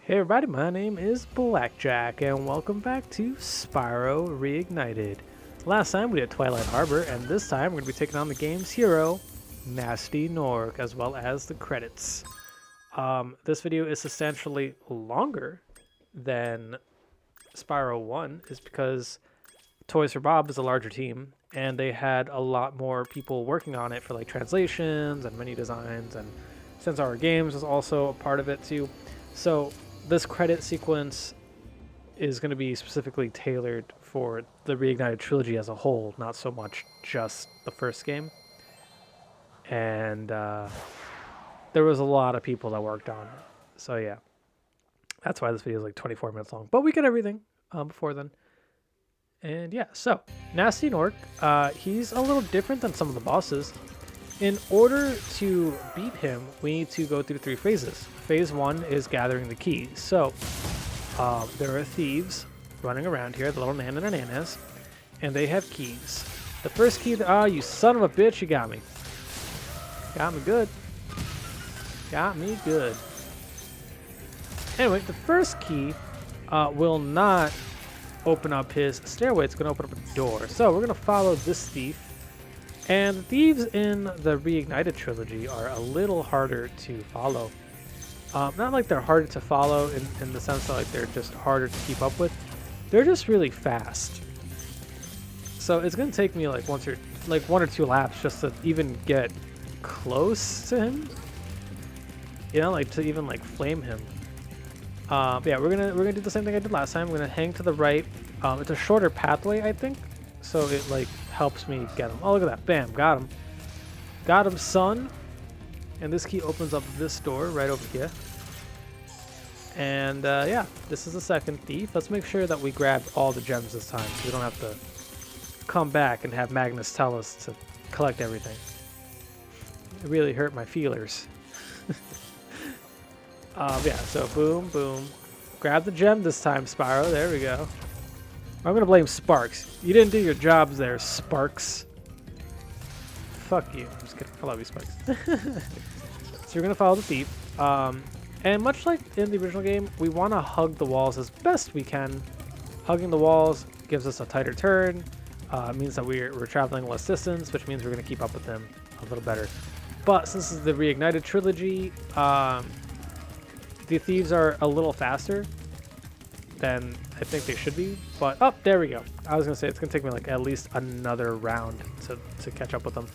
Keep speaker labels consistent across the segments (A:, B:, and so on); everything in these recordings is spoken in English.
A: Hey everybody, my name is BlakJak and welcome back to Spyro Reignited. Last time we did Twilight Harbor and this time we're going to be taking on the game's hero, Gnasty Gnorc, as well as the credits. This video is substantially longer than Spyro 1 is because Toys for Bob is a larger team and they had a lot more people working on it for like translations and menu designs, and since our games was also a part of it too. So this credit sequence is going to be specifically tailored for the Reignited trilogy as a whole, not so much just the first game. And there was a lot of people that worked on it. So yeah, that's why this video is like 24 minutes long. But we get everything before then. And yeah, so Gnasty Gnorc, he's a little different than some of the bosses. In order to beat him, we need to go through 3 phases. Phase 1 is gathering the keys. So, there are thieves running around here, the little nanas, and they have keys. The first key, you son of a bitch, you got me. Got me good. Got me good. Anyway, the first key will not open up his stairway, it's going to open up a door. So, we're going to follow this thief. And the thieves in the Reignited trilogy are a little harder to follow. Not like they're harder to follow in the sense that like they're just harder to keep up with. They're just really fast. So it's gonna take me like one or two laps just to even get close to him. You know, like to even like flame him. Yeah, we're gonna do the same thing I did last time. We're gonna hang to the right. It's a shorter pathway, I think. So it like helps me get him. Oh, look at that. Bam, got him. Got him, son. And this key opens up this door right over here. And yeah, this is the second thief. Let's make sure that we grab all the gems this time so we don't have to come back and have Magnus tell us to collect everything. It really hurt my feelers. Yeah, so boom, boom. Grab the gem this time, Spyro. There we go. I'm gonna blame Sparks. You didn't do your jobs there, Sparks. Fuck you. I'm just kidding. I love you, Sparks. So we're gonna follow the thief. And much like in the original game, we want to hug the walls as best we can. Hugging the walls gives us a tighter turn. Means that we're traveling less distance, which means we're gonna keep up with them a little better. But since this is the Reignited trilogy, the thieves are a little faster than I think they should be. But, oh, there we go. I was going to say, it's going to take me like at least another round to catch up with them.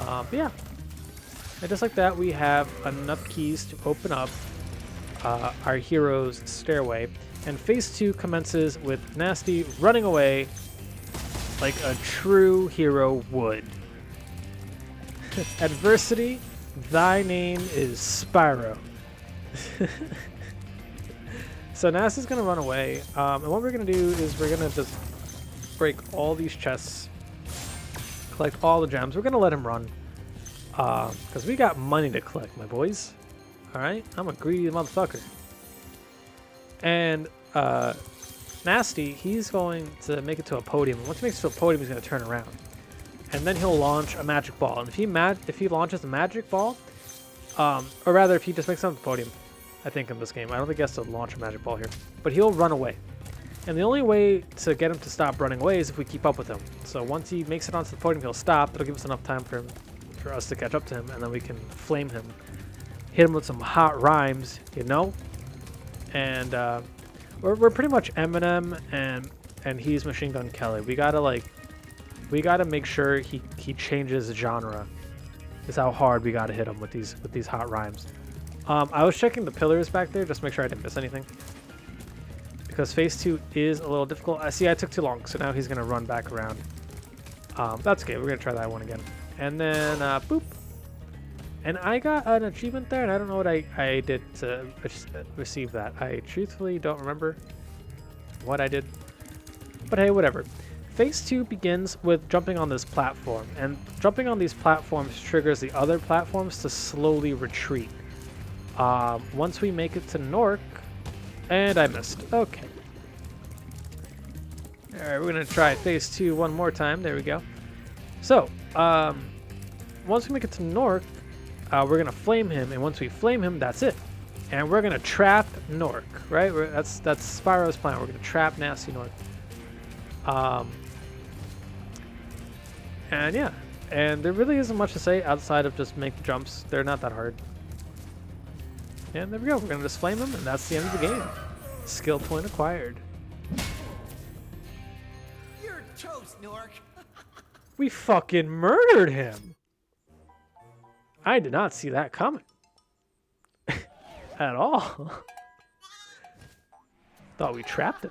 A: But yeah. And just like that, we have enough keys to open up our hero's stairway. And phase 2 commences with Gnasty running away like a true hero would. Adversity, thy name is Spyro. So Gnasty's gonna run away, and what we're gonna do is we're gonna just break all these chests, collect all the gems. We're gonna let him run, because we got money to collect, my boys. Alright, I'm a greedy motherfucker. And Gnasty, he's going to make it to a podium, and once he makes it to a podium, he's gonna turn around. And then he'll launch a magic ball, and if he launches a magic ball, or rather if he just makes it on the podium, I think in this game. I don't think he has to launch a magic ball here. But he'll run away. And the only way to get him to stop running away is if we keep up with him. So once he makes it onto the podium, he'll stop. It'll give us enough time for us to catch up to him, and then we can flame him. Hit him with some hot rhymes, you know? And we're pretty much Eminem and he's Machine Gun Kelly. We gotta make sure he changes genre. Is how hard we gotta hit him with these hot rhymes. I was checking the pillars back there just to make sure I didn't miss anything. Because phase 2 is a little difficult. I see I took too long, so now he's going to run back around. That's okay. We're going to try that one again. And then, boop. And I got an achievement there, and I don't know what I did to receive that. I truthfully don't remember what I did. But hey, whatever. Phase 2 begins with jumping on this platform. And jumping on these platforms triggers the other platforms to slowly retreat. Once we make it to Gnorc, and I missed. Okay. Alright, we're going to try phase 2 one more time. There we go. So, once we make it to Gnorc, we're going to flame him, and once we flame him, that's it. And we're gonna trap Gnorc, right? That's Spyro's plan. We're gonna trap Gnasty Gnorc. And yeah, and there really isn't much to say outside of just make the jumps. They're not that hard. And there we go. We're gonna just flame him, and that's the end of the game. Skill point acquired.
B: You're toast, Gnorc.
A: We fucking murdered him. I did not see that coming. At all. Thought we trapped him.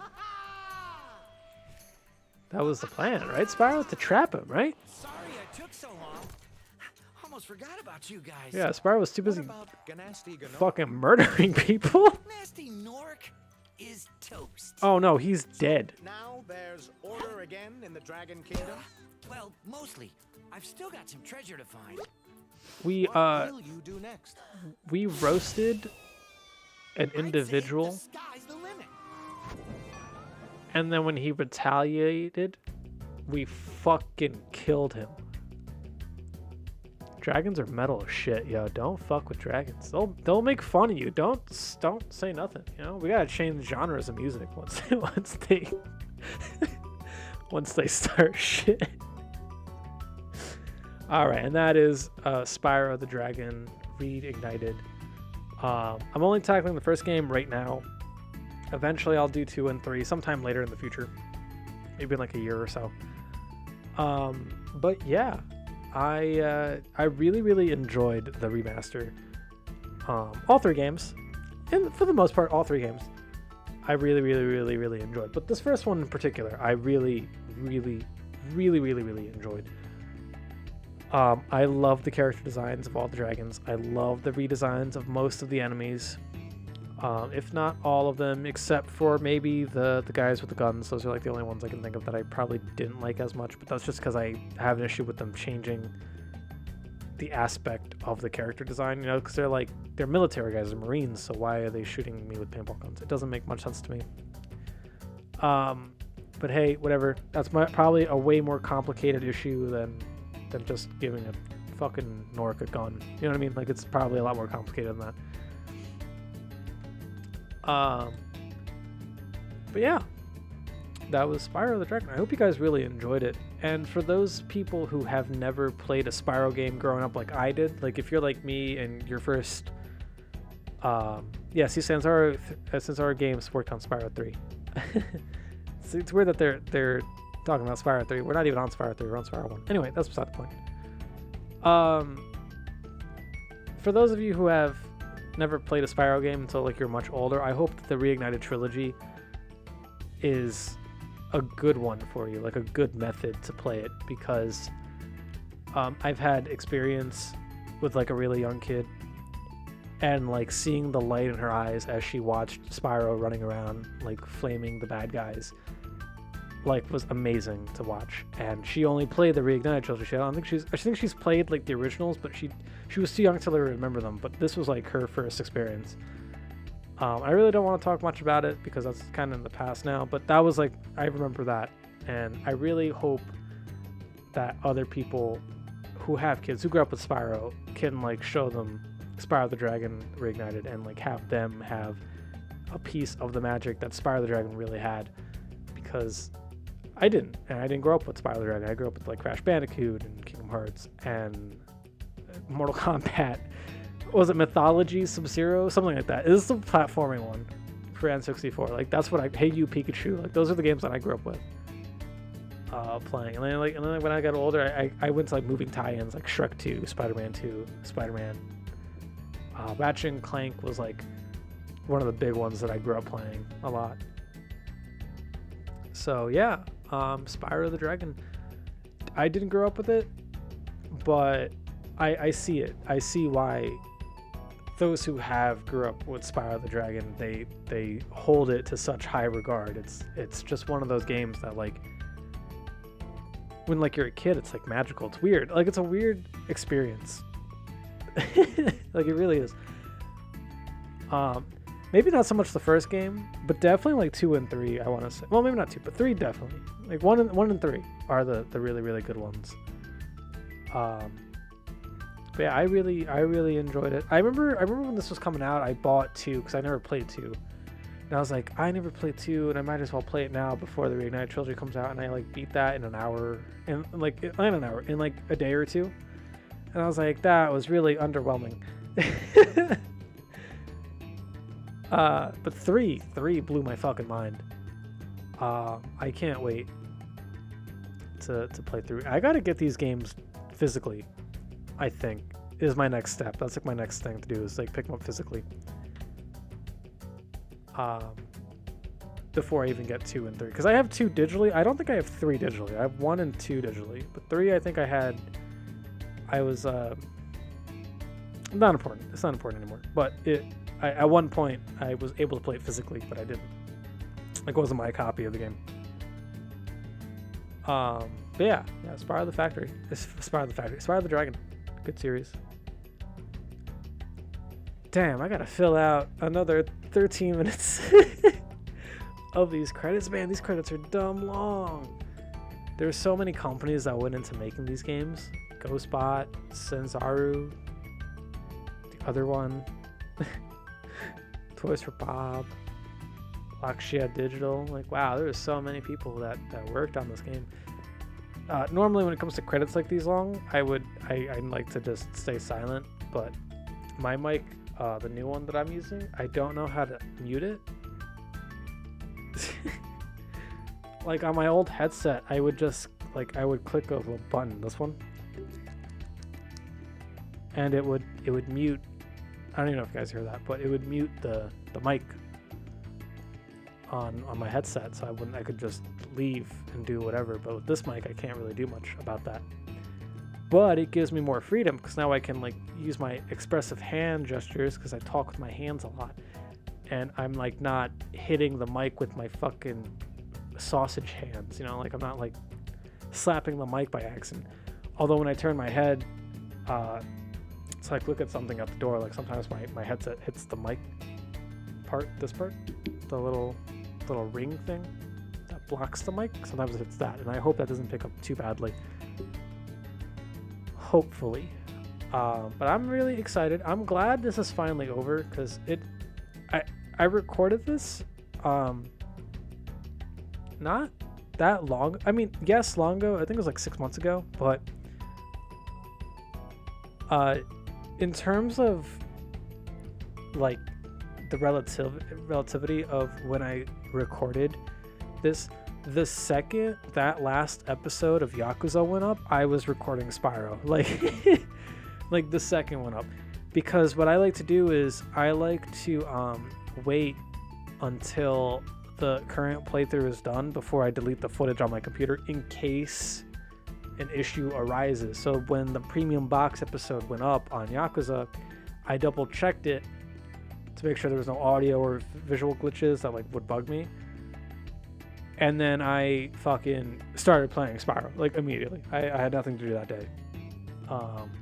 A: That was the plan, right, Spyro? To trap him, right?
B: Sorry I took so long. Almost forgot about you guys.
A: Yeah, Spyro was too busy
C: Gnasty Gnorc?
A: fucking murdering people.
B: Gnasty Gnorc is toast.
A: Oh no, he's dead.
C: Now there's order again in the Dragon Kingdom.
B: Well, mostly. I've still got some treasure to find.
A: We
C: What will you do next?
A: we roasted an individual,
B: I'd say the sky's the limit.
A: and then when he retaliated, we fucking killed him. Dragons are metal as shit, yo. Don't fuck with dragons. They'll make fun of you. Don't say nothing. You know, we gotta change genres of music once they once they start shit. All right, and that is Spyro the Dragon Reignited. I'm only tackling the first game right now. Eventually, I'll do 2 and 3 sometime later in the future, maybe in like a year or so. But yeah. I really enjoyed the remaster. All 3 games, and for the most part, all 3 games, I really enjoyed. But this first one in particular, I really enjoyed. I love the character designs of all the dragons. I love the redesigns of most of the enemies, if not all of them, except for maybe the guys with the guns. Those are like the only ones I can think of that I probably didn't like as much, but that's just because I have an issue with them changing the aspect of the character design, you know, because they're military guys, they're Marines, so why are they shooting me with paintball guns? It doesn't make much sense to me. But hey, whatever. That's probably a way more complicated issue than just giving a fucking Gnorc a gun. You know what I mean? Like, it's probably a lot more complicated than that. But yeah, that was Spyro the Dragon. I hope you guys really enjoyed it. And for those people who have never played a Spyro game growing up like I did, like if you're like me and your first, yeah, see, since our games worked on Spyro 3. It's weird that they're talking about Spyro 3. We're not even on Spyro 3. We're on Spyro 1. Anyway, that's beside the point. For those of you who have never played a Spyro game until like you're much older, I hope that the Reignited trilogy is a good one for you, like a good method to play it, because I've had experience with like a really young kid, and like seeing the light in her eyes as she watched Spyro running around like flaming the bad guys, like, was amazing to watch. And she only played the Reignited trilogy. I think she's played like the originals, but she was too young to really remember them. But this was like her first experience. I really don't want to talk much about it because that's kind of in the past now, but that was like, I remember that. And I really hope that other people who have kids who grew up with Spyro can like show them Spyro the Dragon Reignited and like have them have a piece of the magic that Spyro the Dragon really had, because I didn't grow up with Spyro the Dragon. I grew up with like Crash Bandicoot and Kingdom Hearts and Mortal Kombat. Was it Mythology, Sub-Zero, something like that? This is the platforming one for N64. Like, that's what Hey You Pikachu. Like, those are the games that I grew up with playing. And then when I got older, I went to like moving tie-ins like Shrek 2, Spider-Man 2, Spider-Man. Ratchet and Clank was like one of the big ones that I grew up playing a lot. So yeah, Spyro the Dragon. I didn't grow up with it, but I see it. I see why those who have grew up with Spyro the Dragon, they hold it to such high regard. It's just one of those games that like, when like you're a kid, it's like magical. It's weird. Like, it's a weird experience. Like, it really is. Maybe not so much the first game, but definitely like 2 and 3, I want to say. Well, maybe not 2, but 3 definitely. Like 1 and 3 are the really good ones. But yeah, I really enjoyed it. I remember when this was coming out, I bought 2 because I never played 2. And I was like, I never played 2, and I might as well play it now before the Reignited trilogy comes out. And I like beat that in an hour, in like not an hour, in like a day or 2. And I was like, that was really underwhelming. But 3 blew my fucking mind. I can't wait to play through. I gotta get these games physically, I think, is my next step. That's like my next thing to do, is like pick them up physically. Before I even get 2 and 3. Because I have 2 digitally. I don't think I have 3 digitally. I have 1 and 2 digitally. But 3 I think I was not important. It's not important anymore. But at one point I was able to play it physically, but I didn't. Like, it wasn't my copy of the game. But yeah, Spyro the Factory. Spyro the Dragon. Good series. Damn, I gotta fill out another 13 minutes of these credits. Man, these credits are dumb long. There's so many companies that went into making these games. GhostBot, Senzaru, the other one, Toys for Bob, BlakJak Digital. Like, wow, there's so many people that worked on this game. Normally when it comes to credits like these long, I'd like to just stay silent, but my mic, the new one that I'm using, I don't know how to mute it. Like on my old headset, I would just I would click a little button, this one, and it would mute. I don't even know if you guys hear that, but it would mute the mic on my headset, so I could just leave and do whatever. But with this mic, I can't really do much about that. But it gives me more freedom because now I can use my expressive hand gestures because I talk with my hands a lot, and I'm not hitting the mic with my fucking sausage hands. You know, I'm not slapping the mic by accident. Although when I turn my head, it's look at something at the door. Sometimes my headset hits the mic part, this part, the little ring thing that blocks the mic. Sometimes it hits that, and I hope that doesn't pick up too badly. Hopefully. But I'm really excited. I'm glad this is finally over because I recorded this not that long. I mean, yes, long ago. I think it was 6 months ago, but in terms of the relativity of when I recorded this, the second that last episode of Yakuza went up, I was recording Spyro. The second one up. Because what I like to do is I like to wait until the current playthrough is done before I delete the footage on my computer in case an issue arises. So when the premium box episode went up on Yakuza, I double checked it to make sure there was no audio or visual glitches that would bug me. And then I fucking started playing Spyro immediately. I had nothing to do that day,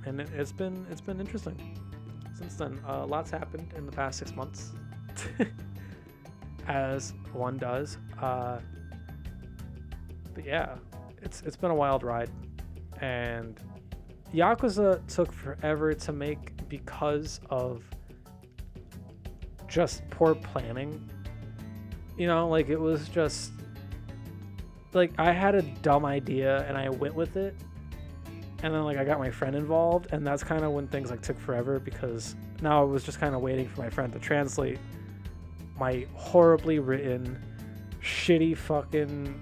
A: and it's been interesting since then. Lots happened in the past 6 months, as one does. But yeah, it's been a wild ride, and Yakuza took forever to make because of just poor planning. You know, it was just I had a dumb idea and I went with it, and then I got my friend involved, and that's kind of when things took forever, because now I was just kind of waiting for my friend to translate my horribly written shitty fucking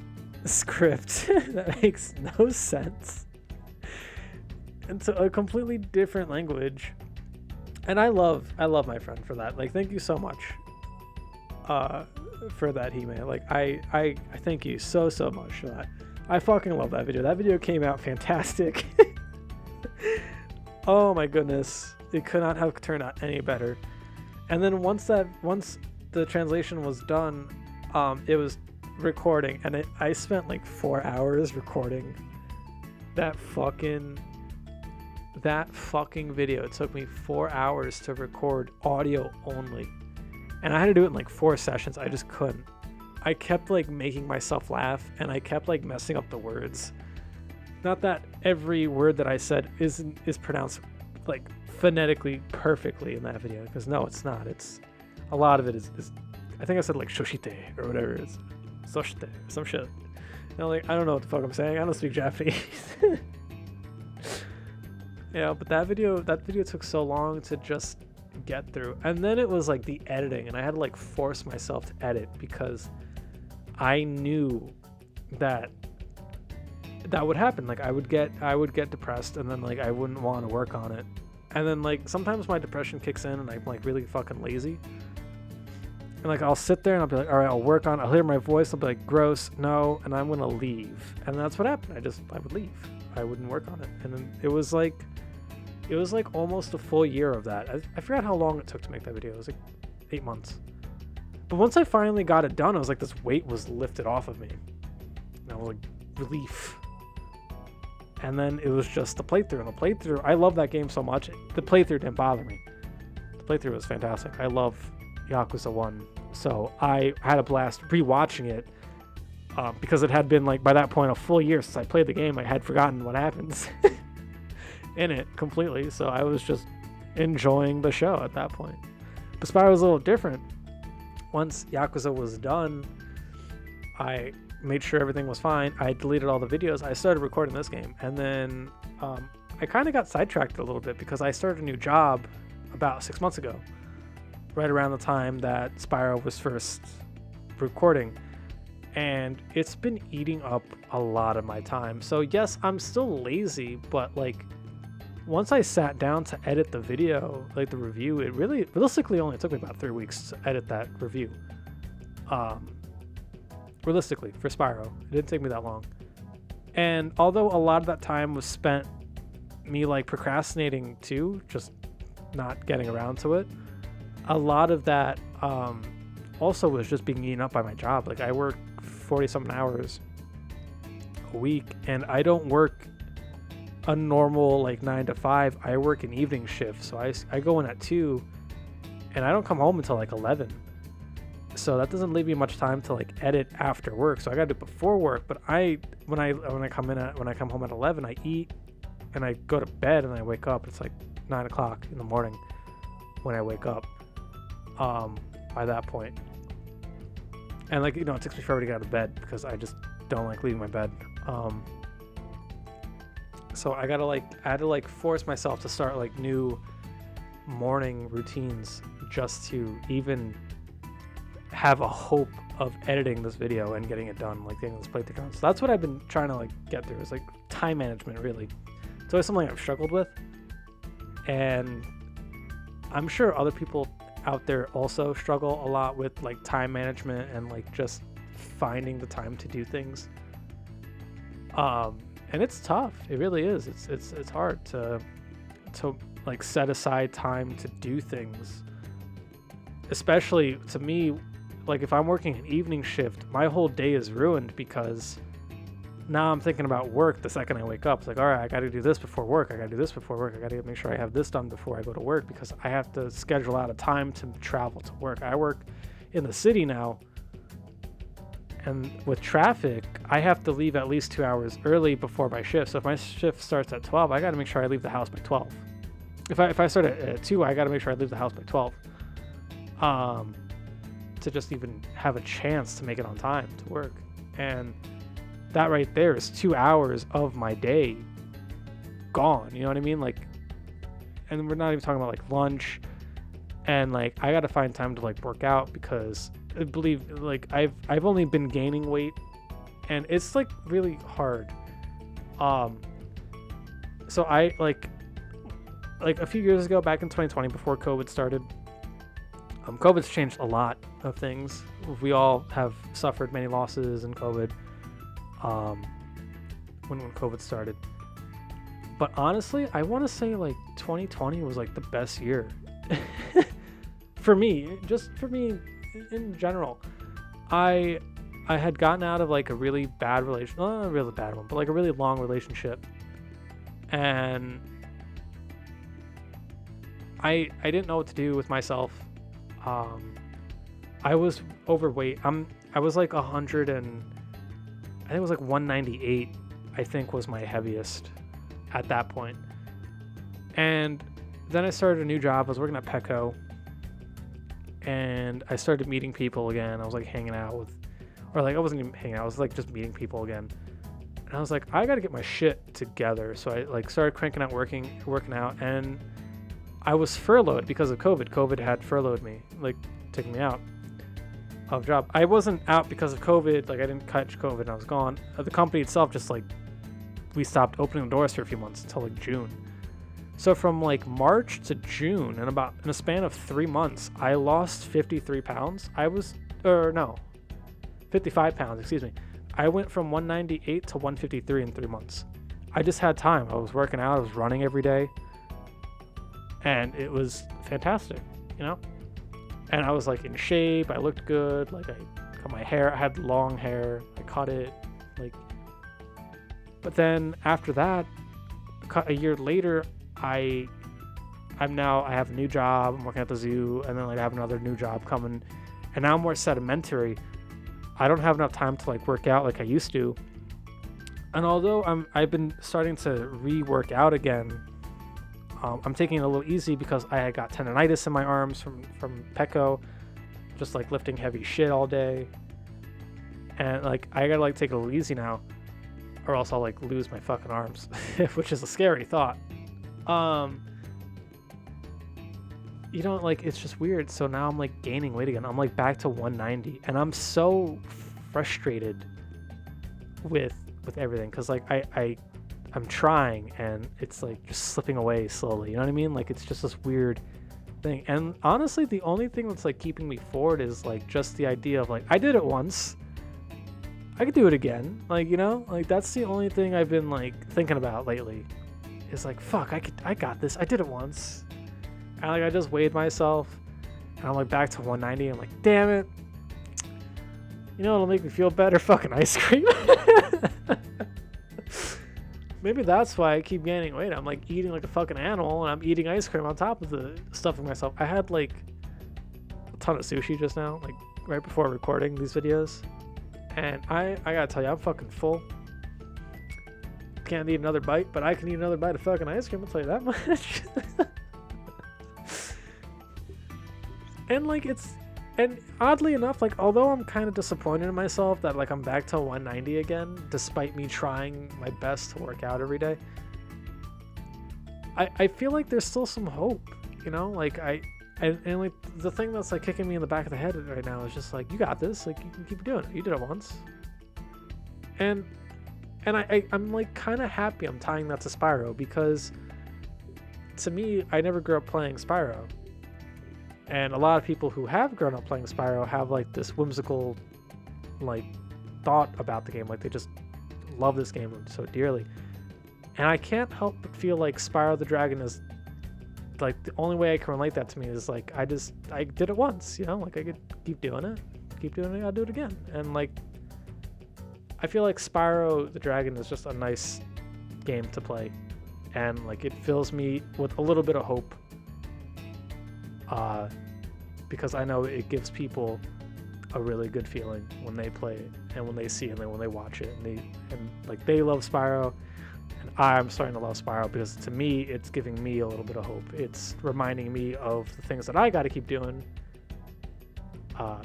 A: script that makes no sense into a completely different language. And I love my friend for that. Thank you so much for that, He-Man. I thank you so much for that. I fucking love that video. That video came out fantastic. Oh my goodness, it could not have turned out any better. And then once the translation was done, it was recording, and I spent 4 hours recording that fucking video. It took me 4 hours to record audio only. And I had to do it in 4 sessions. I just couldn't. I kept making myself laugh, and I kept messing up the words. Not that every word that I said is pronounced like phonetically perfectly in that video, because no, it's not. It's a lot of it is I think I said like shoshite or whatever. It's soshite or some shit. You know, like I don't know what the fuck I'm saying. I don't speak Japanese. Yeah, but that video took so long to just get through, and then it was like the editing, and I had to like force myself to edit because I knew that would happen. Like I would get depressed, and then like I wouldn't want to work on it, and then like sometimes my depression kicks in and I'm like really fucking lazy, and like I'll sit there and I'll be like, all right, I'll hear my voice, I'll be like, gross, no, and I'm gonna leave. And that's what happened. I would leave. I wouldn't work on it. And then it was like almost a full year of that. I forgot how long it took to make that video. It was like 8 months. But once I finally got it done, it was like this weight was lifted off of me. And I was like, relief. And then it was just the playthrough. And the playthrough, I love that game so much. The playthrough didn't bother me. The playthrough was fantastic. I love Yakuza 1. So I had a blast rewatching it. Because it had been like by that point a full year since I played the game. I had forgotten what happens in it completely, so I was just enjoying the show at that point. But Spyro was a little different. Once Yakuza was done, I made sure everything was fine. I deleted all the videos. I started recording this game, and then I kind of got sidetracked a little bit because I started a new job about 6 months ago, right around the time that Spyro was first recording. And it's been eating up a lot of my time. So yes, I'm still lazy, but like once I sat down to edit the video, like the review, it really realistically only took me about 3 weeks to edit that review. Realistically, for Spyro, it didn't take me that long. And although a lot of that time was spent me like procrastinating too, just not getting around to it, a lot of that also was just being eaten up by my job. Like I work 40-something hours a week, and I don't work a normal like 9 to 5. I work an evening shift, so I go in at 2, and I don't come home until like 11. So that doesn't leave me much time to like edit after work. So I gotta do it before work. But when I come home at 11, I eat and I go to bed, and I wake up. It's like 9 o'clock in the morning when I wake up. By that point. And like, you know, it takes me forever to get out of bed because I just don't like leaving my bed. So I had to like force myself to start like new morning routines just to even have a hope of editing this video and getting it done, like getting this playthrough done. So that's what I've been trying to like get through, is like time management. Really, it's always something I've struggled with, and I'm sure other people out there also struggle a lot with like time management and like just finding the time to do things. And it's tough. It really is. It's hard to like set aside time to do things. Especially to me, like if I'm working an evening shift, my whole day is ruined because now I'm thinking about work the second I wake up. It's like, all right, I got to do this before work. I got to do this before work. I got to make sure I have this done before I go to work because I have to schedule out a time to travel to work. I work in the city now, and with traffic, I have to leave at least 2 hours early before my shift. So if my shift starts at 12, I got to make sure I leave the house by 12. If I start at 2, I got to make sure I leave the house by 12. To just even have a chance to make it on time to work. And that right there is 2 hours of my day gone. You know what I mean? Like, and we're not even talking about like lunch, and like I got to find time to like work out because I believe like I've only been gaining weight, and it's like really hard. So I like a few years ago, back in 2020, before COVID started, COVID's changed a lot of things. We all have suffered many losses in COVID. When COVID started, but honestly, I want to say like 2020 was like the best year for me. Just for me in general. I had gotten out of like a really bad not a really bad one, but like a really long relationship, and I didn't know what to do with myself. I was overweight. I was like 100 and I think it was like 198, I think was my heaviest at that point. And then I started a new job. I was working at Petco, and I started meeting people again. I was like hanging out with, or like I wasn't even hanging out. I was like just meeting people again. And I was like, I got to get my shit together. So I like started cranking out working out, and I was furloughed because of COVID. COVID had furloughed me, like taking me out of job. I wasn't out because of COVID. Like I didn't catch COVID and I was gone. The company itself just like, we stopped opening the doors for a few months until like June. So from like March to June, and about in a span of 3 months, I lost 53 pounds. 55 pounds, excuse me. I went from 198 to 153 in 3 months. I just had time. I was working out, I was running every day, and it was fantastic, you know? And I was like in shape, I looked good, like I cut my hair, I had long hair, I cut it, like. But then after that, a year later, I have a new job, I'm working at the zoo, and then like I have another new job coming, and now I'm more sedimentary. I don't have enough time to like work out like I used to. And although I've been starting to re-work out again, I'm taking it a little easy because I got tendonitis in my arms from Petco, just like lifting heavy shit all day. And like I gotta like take it a little easy now, or else I'll like lose my fucking arms, which is a scary thought. You know, like it's just weird. So now I'm like gaining weight again. I'm like back to 190, and I'm so frustrated with everything because like I'm trying and it's like just slipping away slowly. You know what I mean? Like it's just this weird thing. And honestly, the only thing that's like keeping me forward is like just the idea of like I did it once, I could do it again. Like, you know, like that's the only thing I've been like thinking about lately. Is like fuck, I got this. I did it once. And like I just weighed myself, and I'm like back to 190. I'm like, damn it. You know what'll make me feel better? Fucking ice cream. Maybe that's why I keep gaining weight. I'm like eating like a fucking animal, and I'm eating ice cream on top of the stuffing myself. I had like a ton of sushi just now, like right before recording these videos, and I gotta tell you, I'm fucking full. Can't eat another bite, but I can eat another bite of fucking ice cream. I'll tell you that much. And like and oddly enough, like although I'm kind of disappointed in myself that like I'm back to 190 again, despite me trying my best to work out every day, I feel like there's still some hope, you know? Like and like the thing that's like kicking me in the back of the head right now is just like, you got this, like you can keep doing it. You did it once. And I'm like kind of happy I'm tying that to Spyro, because to me, I never grew up playing Spyro. And a lot of people who have grown up playing Spyro have like this whimsical like thought about the game. Like they just love this game so dearly. And I can't help but feel like Spyro the Dragon is like the only way I can relate that to me is like I did it once, you know, like I could keep doing it, I'll do it again. And like I feel like Spyro the Dragon is just a nice game to play. And like it fills me with a little bit of hope. Because I know it gives people a really good feeling when they play it and when they see it and when they watch it and like they love Spyro, and I'm starting to love Spyro because to me it's giving me a little bit of hope. It's reminding me of the things that I got to keep doing,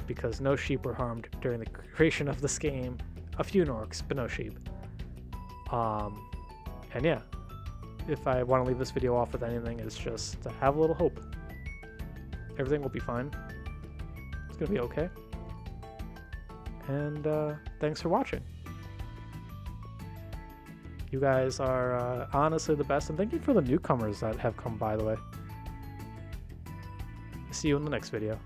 A: because no sheep were harmed during the creation of this game. A few Gnorcs, but no sheep. And yeah, if I want to leave this video off with anything, it's just to have a little hope. Everything will be fine. It's gonna be okay. And thanks for watching. You guys are honestly the best, and thank you for the newcomers that have come by the way. See you in the next video.